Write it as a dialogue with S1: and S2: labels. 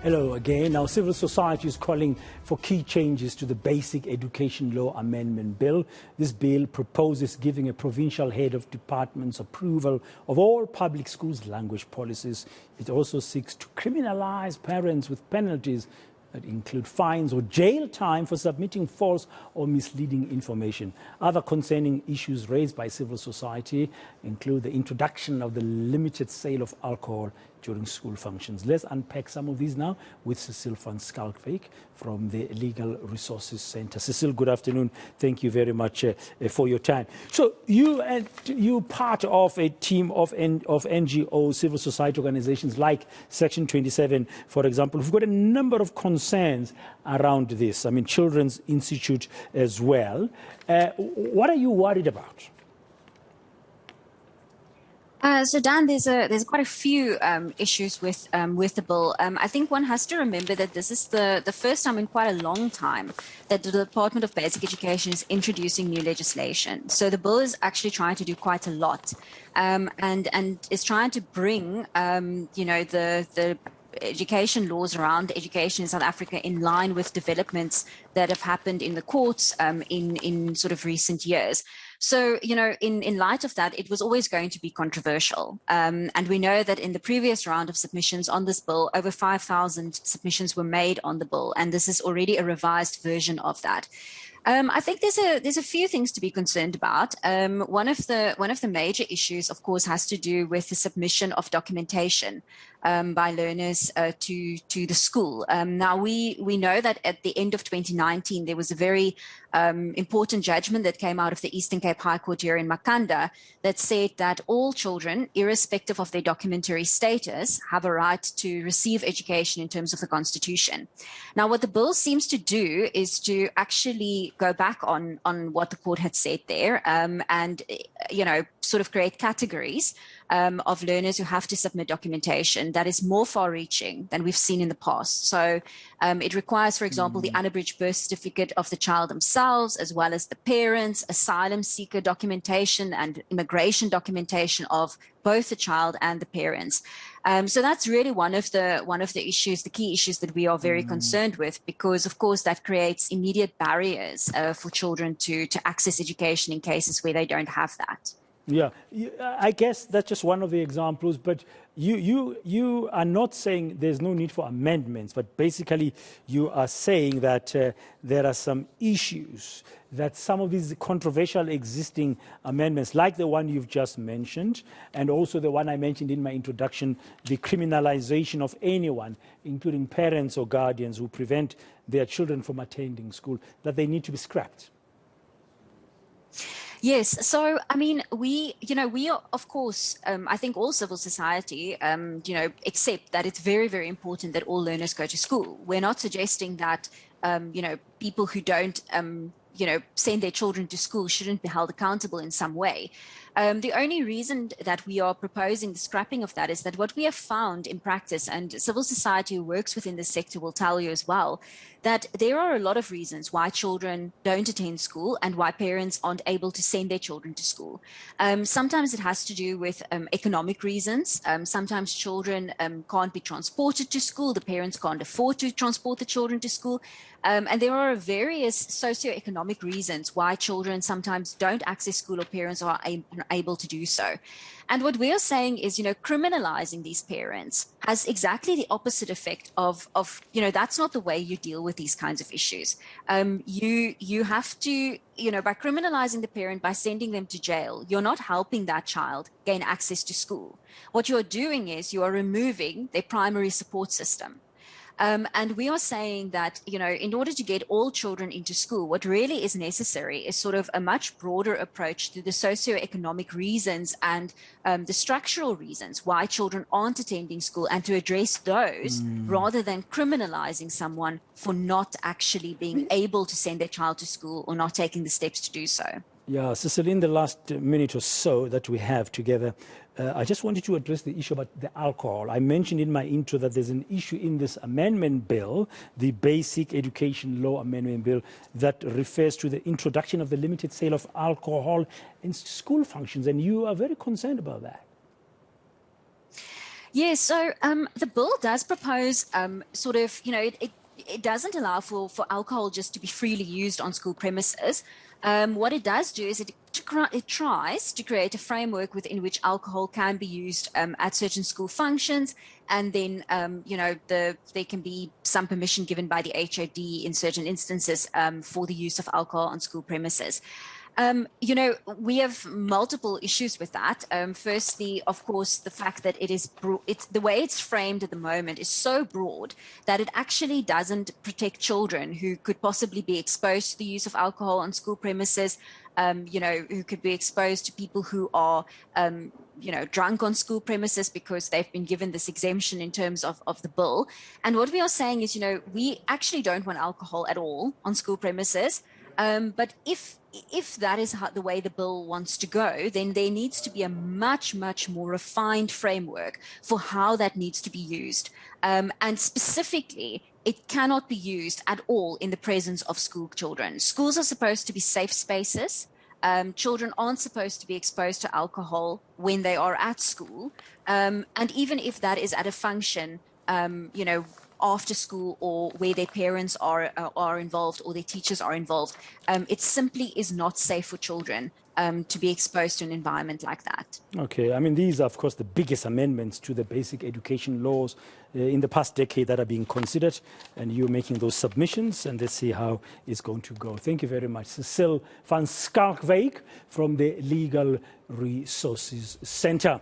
S1: Hello again. Now, civil society is calling for key changes to the Basic Education Law Amendment Bill. This bill proposes giving a provincial head of departments approval of all public schools' language policies. It also seeks to criminalize parents with penalties that include fines or jail time for submitting false or misleading information. Other concerning issues raised by civil society include the introduction of the limited sale of alcohol during school functions. Let's unpack some of these now with Cecile Van Schalkwyk from the Legal Resources Centre. Cecile, good afternoon. Thank you very much for your time. So you part of a team of NGOs, civil society organizations like Section 27, for example, who've got a number of concerns around this. I mean, Children's Institute as well. What are you worried about?
S2: So Dan, there's quite a few issues with the bill. I think one has to remember that this is the first time in quite a long time that the Department of Basic Education is introducing new legislation. So the bill is actually trying to do quite a lot, and is trying to bring the education laws around education in South Africa in line with developments that have happened in the courts in sort of recent years. So, in light of that, it was always going to be controversial. And we know that in the previous round of submissions on this bill, over 5,000 submissions were made on the bill, and this is already a revised version of that. I think there's a few things to be concerned about. One of the major issues, of course, has to do with the submission of documentation by learners to the school. Now we know that at the end of 2019 there was a very important judgment that came out of the Eastern Cape High Court here in Makanda that said that all children, irrespective of their documentary status, have a right to receive education in terms of the Constitution. Now, what the bill seems to do is to actually go back on what the court had said there, and sort of create categories of learners who have to submit documentation that is more far-reaching than we've seen in the past. So it requires, for example, the unabridged birth certificate of the child themselves, as well as the parents, asylum seeker documentation and immigration documentation of both the child and the parents. So that's really one of the issues, the key issues that we are very concerned with, because of course that creates immediate barriers for children to access education in cases where they don't have that.
S1: Yeah, I guess that's just one of the examples, but you are not saying there's no need for amendments, but basically you are saying that there are some issues, that some of these controversial existing amendments, like the one you've just mentioned, and also the one I mentioned in my introduction, the criminalization of anyone, including parents or guardians who prevent their children from attending school, that they need to be scrapped.
S2: Yes. So, I mean, we are, of course, I think all civil society, accept that it's very, very important that all learners go to school. We're not suggesting that, people who don't, send their children to school shouldn't be held accountable in some way. The only reason that we are proposing the scrapping of that is that what we have found in practice, and civil society who works within this sector will tell you as well, that there are a lot of reasons why children don't attend school and why parents aren't able to send their children to school. Sometimes it has to do with economic reasons. Sometimes children can't be transported to school. The parents can't afford to transport the children to school. And there are various socioeconomic reasons why children sometimes don't access school or parents are able to do so. And what we are saying is, criminalizing these parents has exactly the opposite effect of that's not the way you deal with these kinds of issues. You have to, by criminalizing the parent, by sending them to jail, you're not helping that child gain access to school. What you're doing is you are removing their primary support system. And we are saying that, in order to get all children into school, what really is necessary is sort of a much broader approach to the socioeconomic reasons and the structural reasons why children aren't attending school, and to address those rather than criminalizing someone for not actually being able to send their child to school or not taking the steps to do so.
S1: Yeah, Cecile, in the last minute or so that we have together, I just wanted to address the issue about the alcohol. I mentioned in my intro that there's an issue in this amendment bill, the Basic Education Law Amendment Bill, that refers to the introduction of the limited sale of alcohol in school functions, and you are very concerned about that.
S2: Yes, so the bill does propose sort of, it doesn't allow for alcohol just to be freely used on school premises. What it does do is it tries to create a framework within which alcohol can be used at certain school functions, and then there can be some permission given by the HOD in certain instances for the use of alcohol on school premises. We have multiple issues with that. Firstly, of course, the fact that it's the way it's framed at the moment is so broad that it actually doesn't protect children who could possibly be exposed to the use of alcohol on school premises, who could be exposed to people who are, drunk on school premises because they've been given this exemption in terms of the bill. And what we are saying is, we actually don't want alcohol at all on school premises. But if that is the way the bill wants to go, then there needs to be a much, much more refined framework for how that needs to be used. And specifically, it cannot be used at all in the presence of school children. Schools are supposed to be safe spaces. Children aren't supposed to be exposed to alcohol when they are at school. And even if that is at a function, after school or where their parents are involved or their teachers are involved, it simply is not safe for children to be exposed to an environment like that.
S1: Okay, I mean, these are, of course, the biggest amendments to the basic education laws in the past decade that are being considered, and you're making those submissions, and let's see how it's going to go. Thank you very much. Cecile Van Schalkwyk from the Legal Resources Centre.